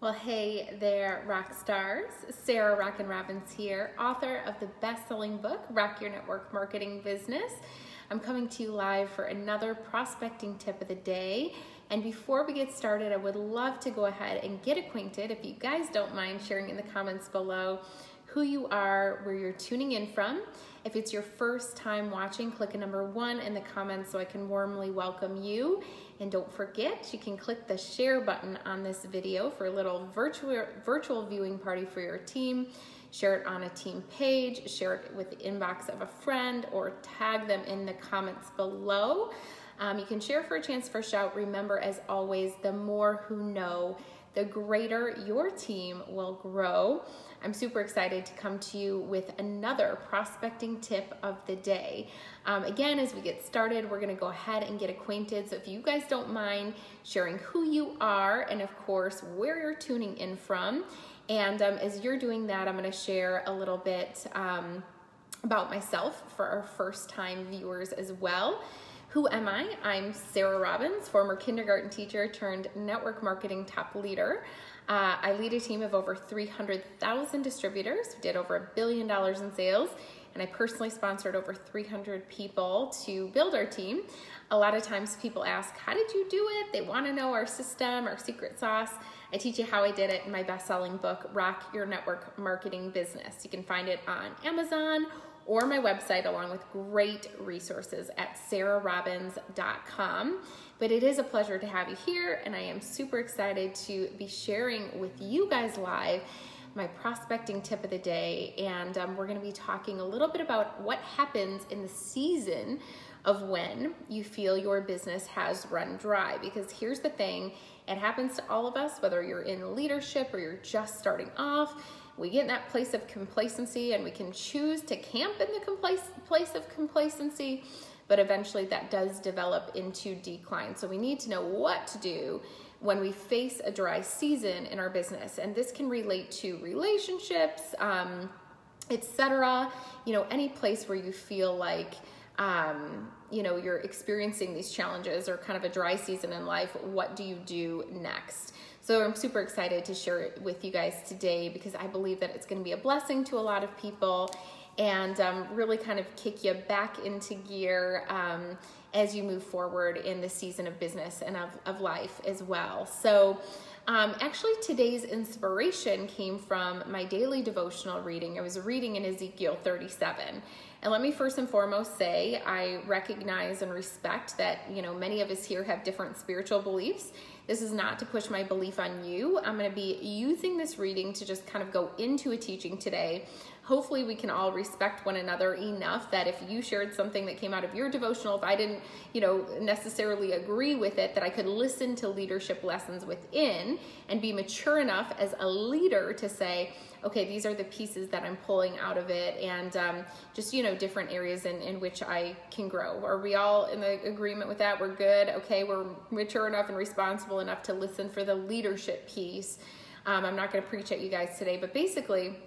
Well, hey there, rock stars. Sarah Rockin' Robbins here, author of the best-selling book, Rock Your Network Marketing Business. I'm coming to you live for another prospecting tip of the day. And before we get started, I would love to go ahead and get acquainted, if you guys don't mind sharing in the comments below who you are, where you're tuning in from. If it's your first time watching, click number 1 in the comments so I can warmly welcome you. And don't forget, you can click the share button on this video for a little virtual viewing party for your team. Share it on a team page, share it with the inbox of a friend, or tag them in the comments below. You can share for a chance for a shout. Remember, as always, the more who know, the greater your team will grow. I'm super excited to come to you with another prospecting tip of the day. Again, as we get started, we're gonna go ahead and get acquainted. So if you guys don't mind sharing who you are and of course, where you're tuning in from. And as you're doing that, I'm gonna share a little bit about myself for our first time viewers as well. Who am I? I'm Sarah Robbins, former kindergarten teacher turned network marketing top leader. I lead a team of over 300,000 distributors. We did over $1 billion in sales, and I personally sponsored over 300 people to build our team. A lot of times people ask, how did you do it? They want to know our system, our secret sauce. I teach you how I did it in my best-selling book, Rock Your Network Marketing Business. You can find it on Amazon or my website, along with great resources at sarahrobbins.com. But it is a pleasure to have you here, and I am super excited to be sharing with you guys live my prospecting tip of the day. And we're gonna be talking a little bit about what happens in the season of when you feel your business has run dry. Because here's the thing, it happens to all of us, whether you're in leadership or you're just starting off. We get in that place of complacency, and we can choose to camp in the place of complacency, but eventually that does develop into decline. So we need to know what to do when we face a dry season in our business. And this can relate to relationships, etc. You know, any place where you feel like, you know, you're experiencing these challenges or kind of a dry season in life. What do you do next? So I'm super excited to share it with you guys today, because I believe that it's going to be a blessing to a lot of people, and really kind of kick you back into gear as you move forward in the season of business and of life as well. So actually today's inspiration came from my daily devotional reading. I was reading in Ezekiel 37. And let me first and foremost say, I recognize and respect that, you know, many of us here have different spiritual beliefs. This is not to push my belief on you. I'm going to be using this reading to just kind of go into a teaching today. Hopefully we can all respect one another enough that if you shared something that came out of your devotional, if I didn't, you know, necessarily agree with it, that I could listen to leadership lessons within and be mature enough as a leader to say, okay, these are the pieces that I'm pulling out of it, and just, you know, different areas in which I can grow. Are we all in the agreement with that? We're good? Okay, we're mature enough and responsible enough to listen for the leadership piece. I'm not going to preach at you guys today, but basically,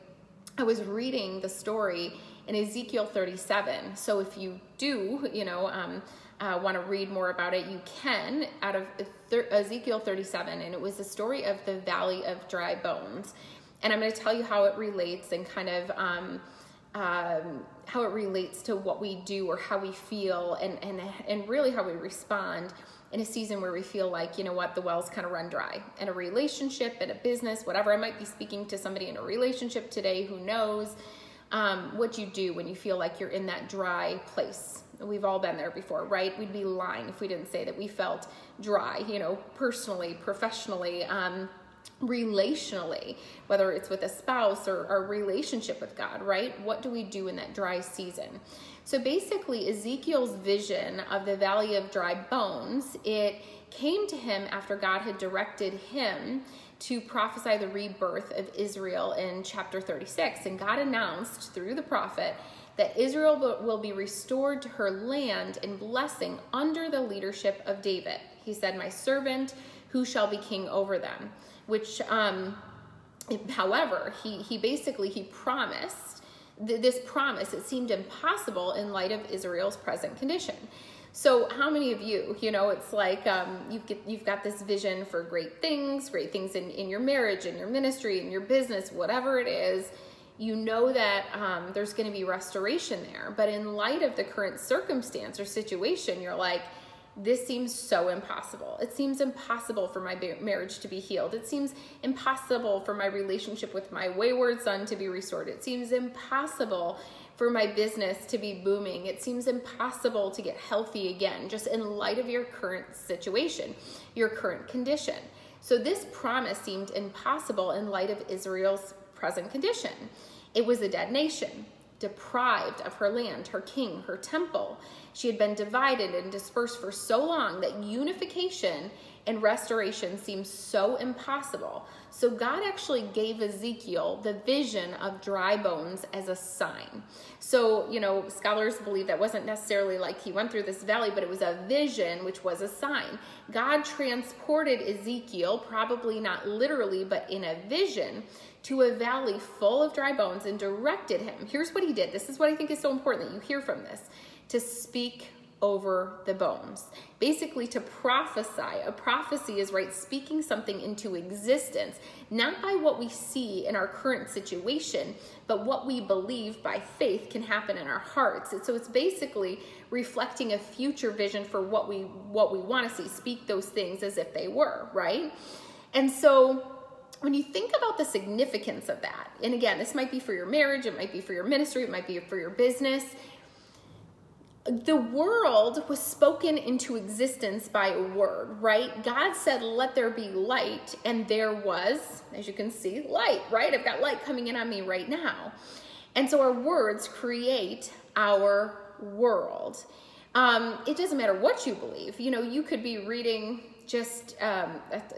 I was reading the story in Ezekiel 37. So if you do, you know, want to read more about it, you can, out of Ezekiel 37, and it was the story of the Valley of Dry Bones. And I'm going to tell you how it relates and kind of how it relates to what we do or how we feel and really how we respond in a season where we feel like, you know what, the well's kind of run dry in a relationship, in a business, whatever. I might be speaking to somebody in a relationship today who knows what you do when you feel like you're in that dry place. We've all been there before, right? We'd be lying if we didn't say that we felt dry, you know, personally, professionally, relationally, whether it's with a spouse or a relationship with God, right? What do we do in that dry season? So basically, Ezekiel's vision of the Valley of Dry Bones, it came to him after God had directed him to prophesy the rebirth of Israel in chapter 36. And God announced through the prophet that Israel will be restored to her land in blessing under the leadership of David. He said, my servant, who shall be king over them. Which, however, he promised this promise. It seemed impossible in light of Israel's present condition. So how many of you, it's like you've got this vision for great things in your marriage, in your ministry, in your business, whatever it is, that there's going to be restoration there. But in light of the current circumstance or situation, you're like, this seems so impossible. It seems impossible for my marriage to be healed. It seems impossible for my relationship with my wayward son to be restored. It seems impossible for my business to be booming. It seems impossible to get healthy again, just in light of your current situation, your current condition. So this promise seemed impossible in light of Israel's present condition. It was a dead nation, deprived of her land, her king, her temple. She had been divided and dispersed for so long that unification and restoration seemed so impossible. So God actually gave Ezekiel the vision of dry bones as a sign. So, scholars believe that wasn't necessarily like he went through this valley, but it was a vision, which was a sign. God transported Ezekiel, probably not literally, but in a vision, to a valley full of dry bones and directed him. Here's what he did. This is what I think is so important that you hear from this. To speak over the bones. Basically to prophesy. A prophecy is, speaking something into existence, not by what we see in our current situation, but what we believe by faith can happen in our hearts. And so it's basically reflecting a future vision for what we want to see. Speak those things as if they were, right? And so when you think about the significance of that, and again, this might be for your marriage, it might be for your ministry, it might be for your business. The world was spoken into existence by a word, right? God said, let there be light, and there was, as you can see, light, right? I've got light coming in on me right now. And so our words create our world. It doesn't matter what you believe. You could be reading just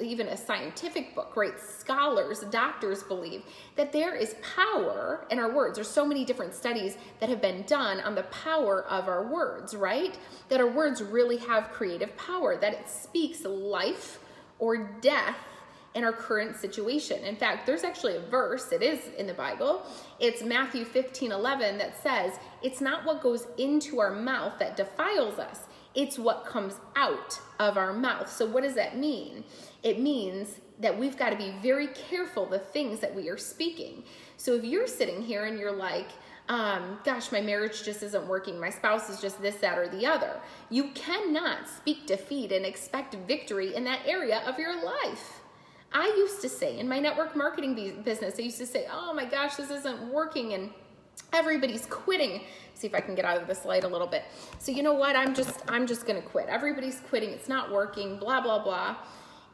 even a scientific book, right? Scholars, doctors believe that there is power in our words. There's so many different studies that have been done on the power of our words, right? That our words really have creative power, that it speaks life or death in our current situation. In fact, there's actually a verse, it is in the Bible, it's Matthew 15:11 that says, it's not what goes into our mouth that defiles us, it's what comes out of our mouth. So what does that mean? It means that we've got to be very careful the things that we are speaking. So if you're sitting here and you're like, gosh, my marriage just isn't working, my spouse is just this, that, or the other, you cannot speak defeat and expect victory in that area of your life. I used to say in my network marketing business, I used to say, oh my gosh, this isn't working and everybody's quitting. See if I can get out of this light a little bit. So you know what? I'm just going to quit. Everybody's quitting. It's not working, blah, blah, blah.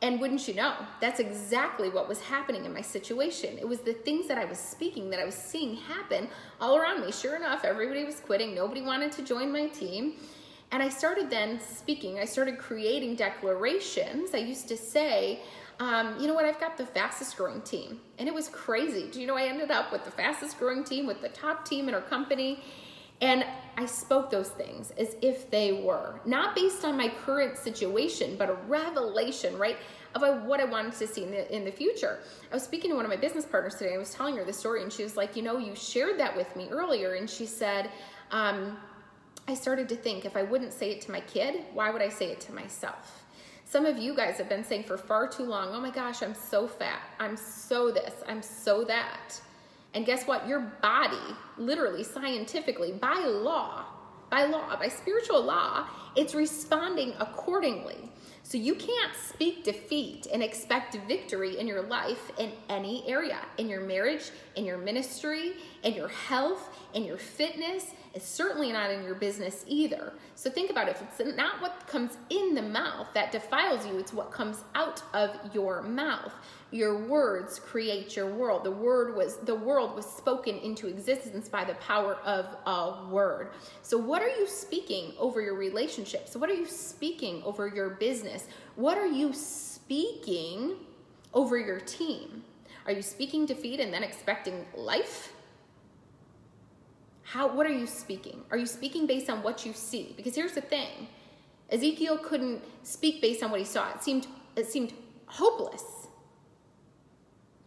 And wouldn't you know, that's exactly what was happening in my situation. It was the things that I was speaking, that I was seeing happen all around me. Sure enough, everybody was quitting. Nobody wanted to join my team. And I started then speaking. I started creating declarations. I used to say, you know what, I've got the fastest growing team. And it was crazy. Do you know, I ended up with the fastest growing team, with the top team in our company. And I spoke those things as if they were, not based on my current situation, but a revelation, right, of what I wanted to see in the future. I was speaking to one of my business partners today. I was telling her the story, and she was like, you shared that with me earlier. And she said, I started to think, if I wouldn't say it to my kid, why would I say it to myself? Some of you guys have been saying for far too long, oh my gosh, I'm so fat, I'm so this, I'm so that. And guess what? Your body, literally, scientifically, by spiritual law, it's responding accordingly. So you can't speak defeat and expect victory in your life in any area, in your marriage, in your ministry, in your health, in your fitness. It's certainly not in your business either. So think about it. If it's not what comes in the mouth that defiles you, it's what comes out of your mouth. Your words create your world. The world was spoken into existence by the power of a word. So what are you speaking over your relationships? What are you speaking over your business? What are you speaking over your team? Are you speaking defeat and then expecting life? What are you speaking? Are you speaking based on what you see? Because here's the thing. Ezekiel couldn't speak based on what he saw. It seemed hopeless.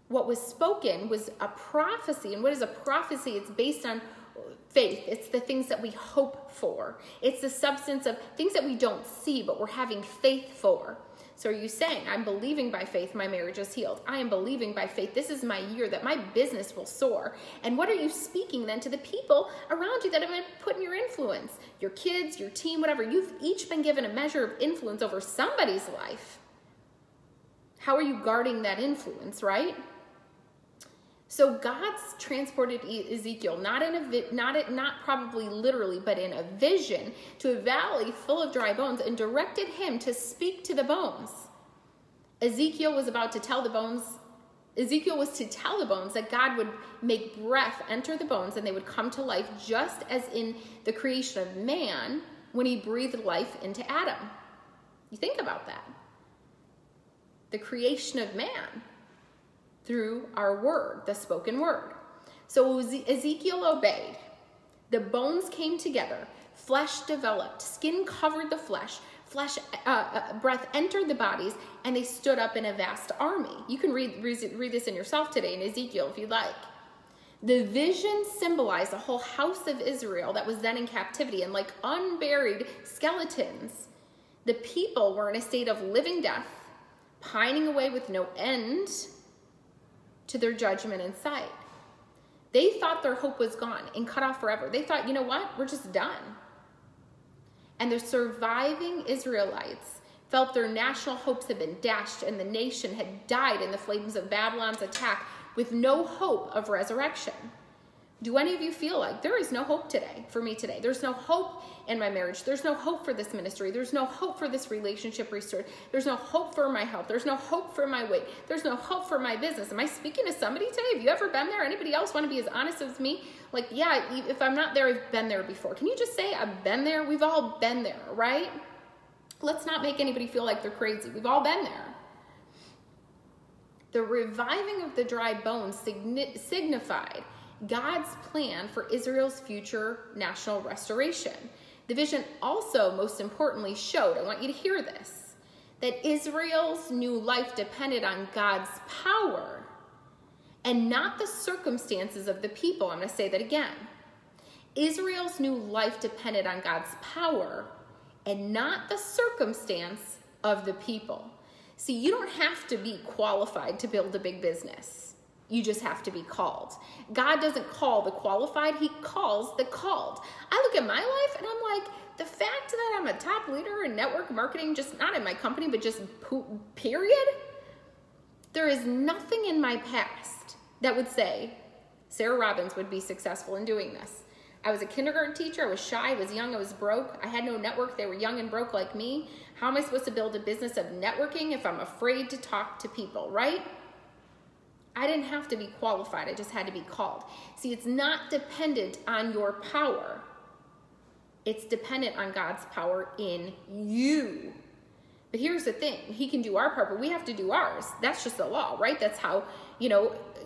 What was spoken was a prophecy. And what is a prophecy? It's based on faith. It's the things that we hope for. It's the substance of things that we don't see, but we're having faith for. So are you saying, I'm believing by faith my marriage is healed? I am believing by faith this is my year that my business will soar. And what are you speaking then to the people around you that have been put in your influence? Your kids, your team, whatever. You've each been given a measure of influence over somebody's life. How are you guarding that influence, right? So God's transported Ezekiel, not probably literally, but in a vision, to a valley full of dry bones, and directed him to speak to the bones. Ezekiel was to tell the bones that God would make breath enter the bones and they would come to life, just as in the creation of man when he breathed life into Adam. You think about that. The creation of man through our word, the spoken word. So Ezekiel obeyed. The bones came together. Flesh developed. Skin covered the flesh. Breath entered the bodies, and they stood up in a vast army. You can read this in yourself today in Ezekiel if you like. The vision symbolized the whole house of Israel that was then in captivity, and like unburied skeletons, the people were in a state of living death, pining away with no end to their judgment and sight. They thought their hope was gone and cut off forever. They thought, you know what? We're just done. And the surviving Israelites felt their national hopes had been dashed and the nation had died in the flames of Babylon's attack with no hope of resurrection. Do any of you feel like there is no hope today for me today? There's no hope in my marriage. There's no hope for this ministry. There's no hope for this relationship restored. There's no hope for my health. There's no hope for my weight. There's no hope for my business. Am I speaking to somebody today? Have you ever been there? Anybody else want to be as honest as me? Like, yeah, if I'm not there, I've been there before. Can you just say I've been there? We've all been there, right? Let's not make anybody feel like they're crazy. We've all been there. The reviving of the dry bones signified God's plan for Israel's future national restoration. The vision also, most importantly, showed, I want you to hear this, that Israel's new life depended on God's power and not the circumstances of the people. I'm going to say that again. Israel's new life depended on God's power and not the circumstance of the people. See, you don't have to be qualified to build a big business. You just have to be called. God doesn't call the qualified, he calls the called. I look at my life and I'm like, the fact that I'm a top leader in network marketing, just not in my company, but just period, there is nothing in my past that would say Sarah Robbins would be successful in doing this. I was a kindergarten teacher, I was shy, I was young, I was broke, I had no network, they were young and broke like me. How am I supposed to build a business of networking if I'm afraid to talk to people, right? I didn't have to be qualified. I just had to be called. See, it's not dependent on your power. It's dependent on God's power in you. But here's the thing. He can do our part, but we have to do ours. That's just the law, right? That's how,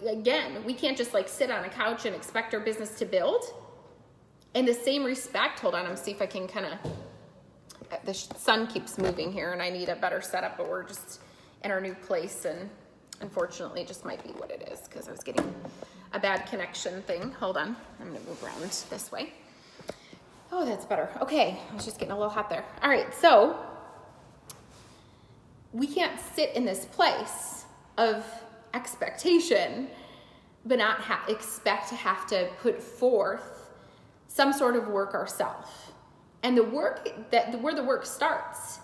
again, we can't just like sit on a couch and expect our business to build. In the same respect, hold on, I'm going to see if I can kind of, the sun keeps moving here and I need a better setup, but we're just in our new place and unfortunately, it just might be what it is because I was getting a bad connection thing. Hold on. I'm going to move around this way. Oh, that's better. Okay. I was just getting a little hot there. All right. So we can't sit in this place of expectation, but not expect to have to put forth some sort of work ourselves. And where the work starts,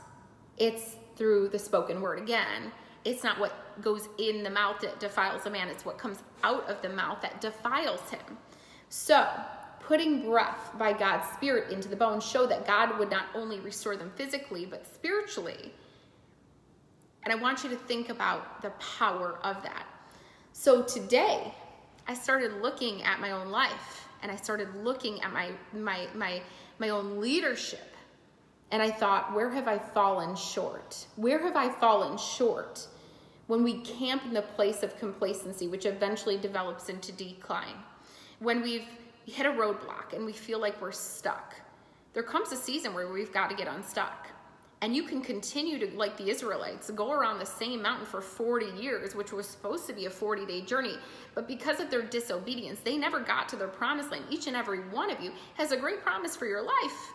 it's through the spoken word again. It's not what goes in the mouth that defiles a man. It's what comes out of the mouth that defiles him. So, putting breath by God's Spirit into the bones showed that God would not only restore them physically, but spiritually. And I want you to think about the power of that. So today, I started looking at my own life, and I started looking at my own leadership. And I thought, where have I fallen short? Where have I fallen short when we camp in the place of complacency, which eventually develops into decline? When we've hit a roadblock and we feel like we're stuck, there comes a season where we've got to get unstuck. And you can continue to, like the Israelites, go around the same mountain for 40 years, which was supposed to be a 40-day journey. But because of their disobedience, they never got to their promised land. Each and every one of you has a great promise for your life.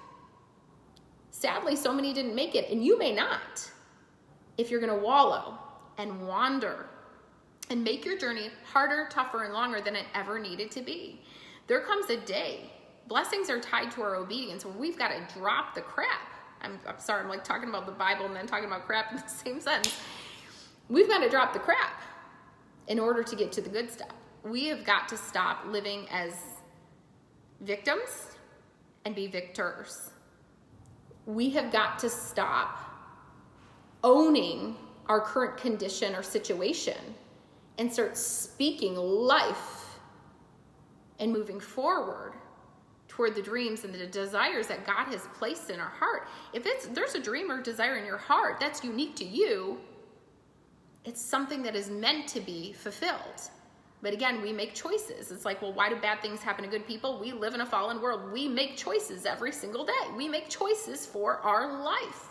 Sadly, so many didn't make it, and you may not. If you're going to wallow and wander and make your journey harder, tougher, and longer than it ever needed to be. There comes a day, blessings are tied to our obedience, where we've got to drop the crap. I'm sorry, I'm like talking about the Bible and then talking about crap in the same sentence. We've got to drop the crap in order to get to the good stuff. We have got to stop living as victims and be victors. We have got to stop owning our current condition or situation and start speaking life and moving forward toward the dreams and the desires that God has placed in our heart. If there's a dream or desire in your heart that's unique to you, it's something that is meant to be fulfilled. But again, we make choices. It's like, well, why do bad things happen to good people? We live in a fallen world. We make choices every single day. We make choices for our life.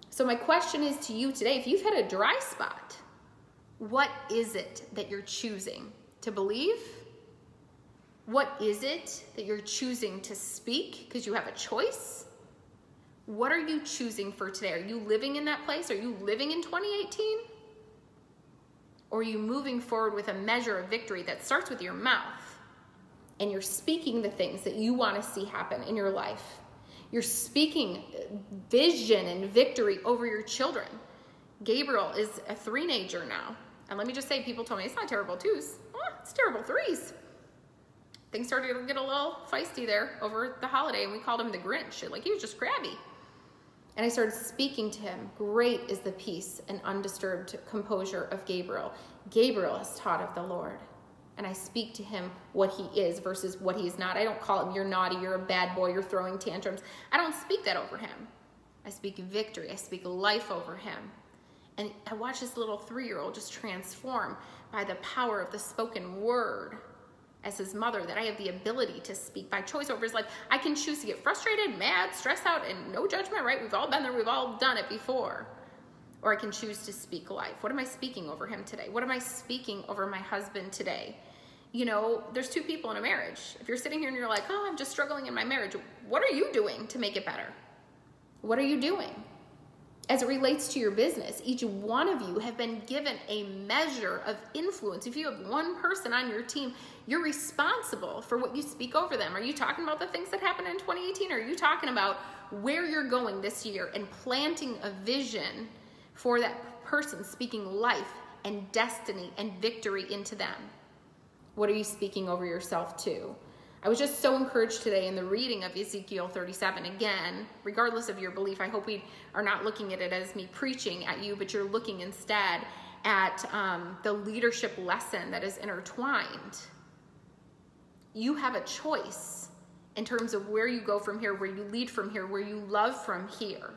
So my question is to you today, if you've had a dry spot, what is it that you're choosing to believe? What is it that you're choosing to speak because you have a choice? What are you choosing for today? Are you living in that place? Are you living in 2018? Or are you moving forward with a measure of victory that starts with your mouth and you're speaking the things that you want to see happen in your life? You're speaking vision and victory over your children. Gabriel is a 3-nager now. And let me just say, people told me it's not terrible 2s. It's terrible 3s. Things started to get a little feisty there over the holiday, and we called him the Grinch. Like, he was just crabby. And I started speaking to him. Great is the peace and undisturbed composure of Gabriel. Gabriel is taught of the Lord. And I speak to him what he is versus what he is not. I don't call him, you're naughty, you're a bad boy, you're throwing tantrums. I don't speak that over him. I speak victory. I speak life over him. And I watch this little 3-year-old just transform by the power of the spoken word as his mother, that I have the ability to speak by choice over his life. I can choose to get frustrated, mad, stressed out, and no judgment, right? We've all been there. We've all done it before. Or I can choose to speak life. What am I speaking over him today? What am I speaking over my husband today? You know, there's 2 people in a marriage. If you're sitting here and you're like, oh, I'm just struggling in my marriage, what are you doing to make it better? What are you doing? As it relates to your business, each one of you have been given a measure of influence. If you have one person on your team, you're responsible for what you speak over them. Are you talking about the things that happened in 2018? Or are you talking about where you're going this year and planting a vision for that person, speaking life and destiny and victory into them? What are you speaking over yourself too? I was just so encouraged today in the reading of Ezekiel 37. Again, regardless of your belief, I hope we are not looking at it as me preaching at you, but you're looking instead at the leadership lesson that is intertwined. You have a choice in terms of where you go from here, where you lead from here, where you love from here.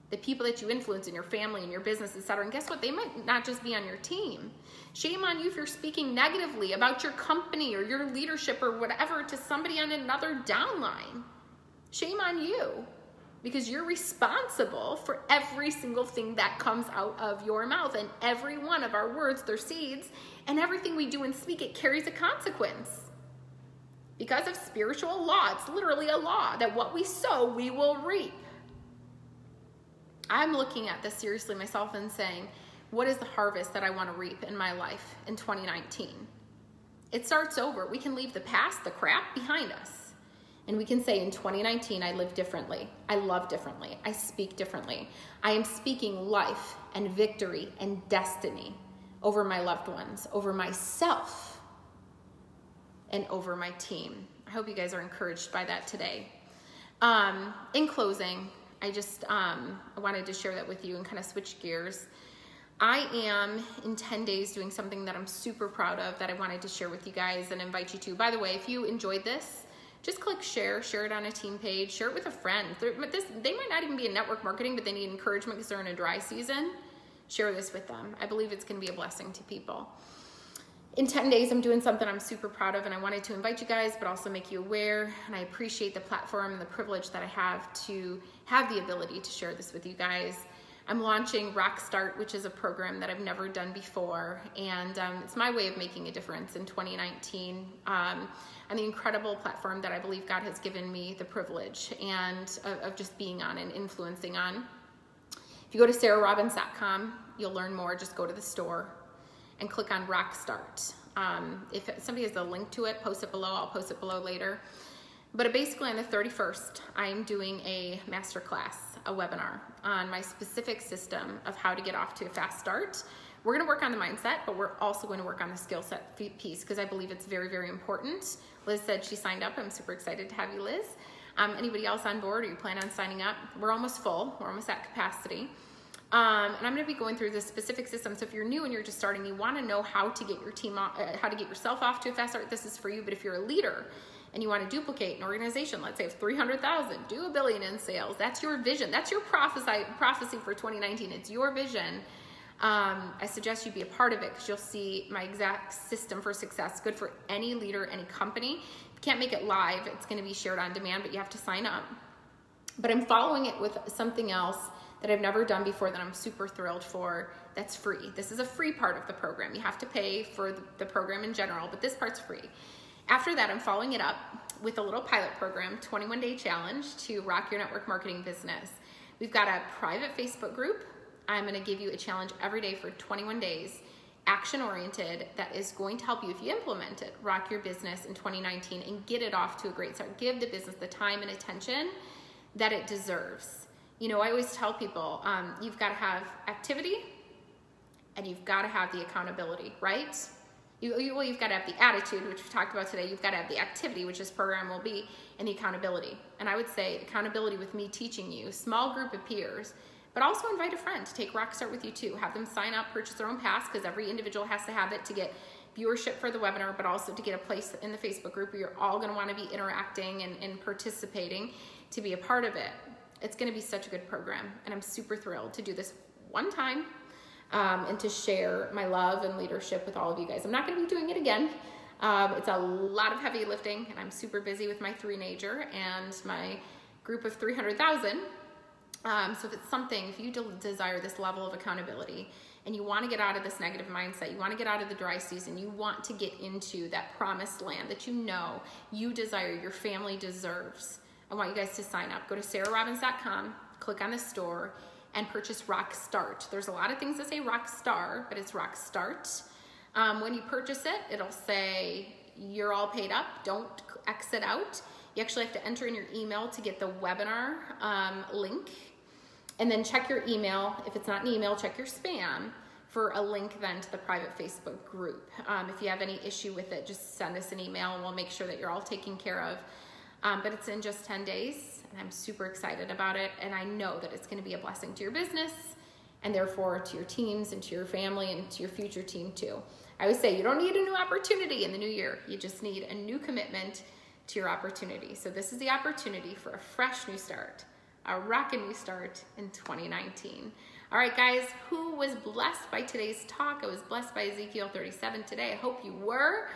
The people that you influence in your family and your business, etc. And guess what? They might not just be on your team. Shame on you if you're speaking negatively about your company or your leadership or whatever to somebody on another downline. Shame on you, because you're responsible for every single thing that comes out of your mouth. And every one of our words, they're seeds, and everything we do and speak, it carries a consequence. Because of spiritual law, it's literally a law that what we sow, we will reap. I'm looking at this seriously myself and saying, what is the harvest that I want to reap in my life in 2019? It starts over. We can leave the past, the crap, behind us. And we can say in 2019, I live differently. I love differently. I speak differently. I am speaking life and victory and destiny over my loved ones, over myself, and over my team. I hope you guys are encouraged by that today. In closing, I wanted to share that with you and kind of switch gears. I am in 10 days doing something that I'm super proud of that I wanted to share with you guys and invite you to. By the way, if you enjoyed this, just click share it on a team page, share it with a friend. They might not even be in network marketing, but they need encouragement because they're in a dry season. Share this with them. I believe it's going to be a blessing to people. in 10 days, I'm doing something I'm super proud of, and I wanted to invite you guys, but also make you aware, and I appreciate the platform and the privilege that I have to have the ability to share this with you guys. I'm launching Rock Start, which is a program that I've never done before, and it's my way of making a difference in 2019 on the incredible platform that I believe God has given me the privilege and of just being on and influencing on. If you go to sarahrobbins.com, you'll learn more. Just go to the store and click on Rock Start. If somebody has a link to it, post it below. I'll post it below later. But basically on the 31st, I'm doing a masterclass, a webinar on my specific system of how to get off to a fast start. We're gonna work on the mindset, but we're also going to work on the skill set piece because I believe it's very, very important. Liz said she signed up. I'm super excited to have you, Liz. Anybody else on board, or you plan on signing up? We're almost full. We're almost at capacity. And I'm going to be going through this specific system. So if you're new and you're just starting, you want to know how to get your team, how to get yourself off to a fast start, this is for you. But if you're a leader and you want to duplicate an organization, let's say of 300,000, do $1 billion in sales. That's your vision. That's your prophecy for 2019. It's your vision. I suggest you be a part of it because you'll see my exact system for success. Good for any leader, any company. You can't make it live. It's going to be shared on demand, but you have to sign up. But I'm following it with something else that I've never done before that I'm super thrilled for. That's free. This is a free part of the program. You have to pay for the program in general, but this part's free. After that, I'm following it up with a little pilot program, 21-day challenge to rock your network marketing business. We've got a private Facebook group. I'm going to give you a challenge every day for 21 days, action-oriented, that is going to help you, if you implement it, rock your business in 2019 and get it off to a great start. Give the business the time and attention that it deserves. You know, I always tell people, you've got to have activity and you've got to have the accountability, right? You've got to have the attitude, which we talked about today. You've got to have the activity, which this program will be, and the accountability. And I would say accountability with me teaching you, small group of peers, but also invite a friend to take Rock Start with you too. Have them sign up, purchase their own pass, because every individual has to have it to get viewership for the webinar, but also to get a place in the Facebook group where you're all going to want to be interacting and participating to be a part of it. It's going to be such a good program, and I'm super thrilled to do this one time and to share my love and leadership with all of you guys. I'm not going to be doing it again. It's a lot of heavy lifting, and I'm super busy with my 3-nager and my group of 300,000. So if it's something, if you desire this level of accountability and you want to get out of this negative mindset, you want to get out of the dry season, you want to get into that promised land that you know you desire, your family deserves, I want you guys to sign up. Go to sarahrobbins.com, click on the store, and purchase Rock Start. There's a lot of things that say Rock Star, but it's Rock Start. When you purchase it, it'll say you're all paid up. Don't exit out. You actually have to enter in your email to get the webinar link, and then check your email. If it's not an email, check your spam for a link then to the private Facebook group. If you have any issue with it, just send us an email and we'll make sure that you're all taken care of. But it's in just 10 days, and I'm super excited about it, and I know that it's going to be a blessing to your business, and therefore to your teams and to your family and to your future team too. I always say you don't need a new opportunity in the new year. You just need a new commitment to your opportunity. So this is the opportunity for a fresh new start, a rockin' new start in 2019. All right, guys, who was blessed by today's talk? I was blessed by Ezekiel 37 today. I hope you were.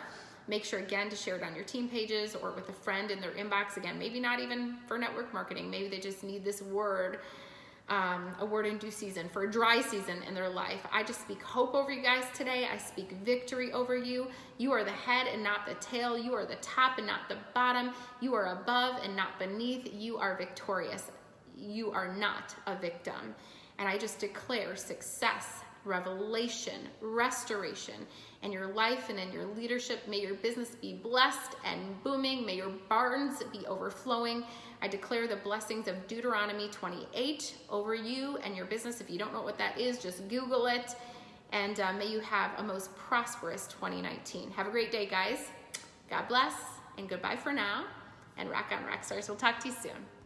Make sure, again, to share it on your team pages or with a friend in their inbox. Again, maybe not even for network marketing. Maybe they just need this word, a word in due season, for a dry season in their life. I just speak hope over you guys today. I speak victory over you. You are the head and not the tail. You are the top and not the bottom. You are above and not beneath. You are victorious. You are not a victim. And I just declare success, revelation, restoration in your life and in your leadership. May your business be blessed and booming. May your barns be overflowing. I declare the blessings of Deuteronomy 28 over you and your business. If you don't know what that is, just Google it. And may you have a most prosperous 2019. Have a great day, guys. God bless, and goodbye for now. And rock on, rock stars. We'll talk to you soon.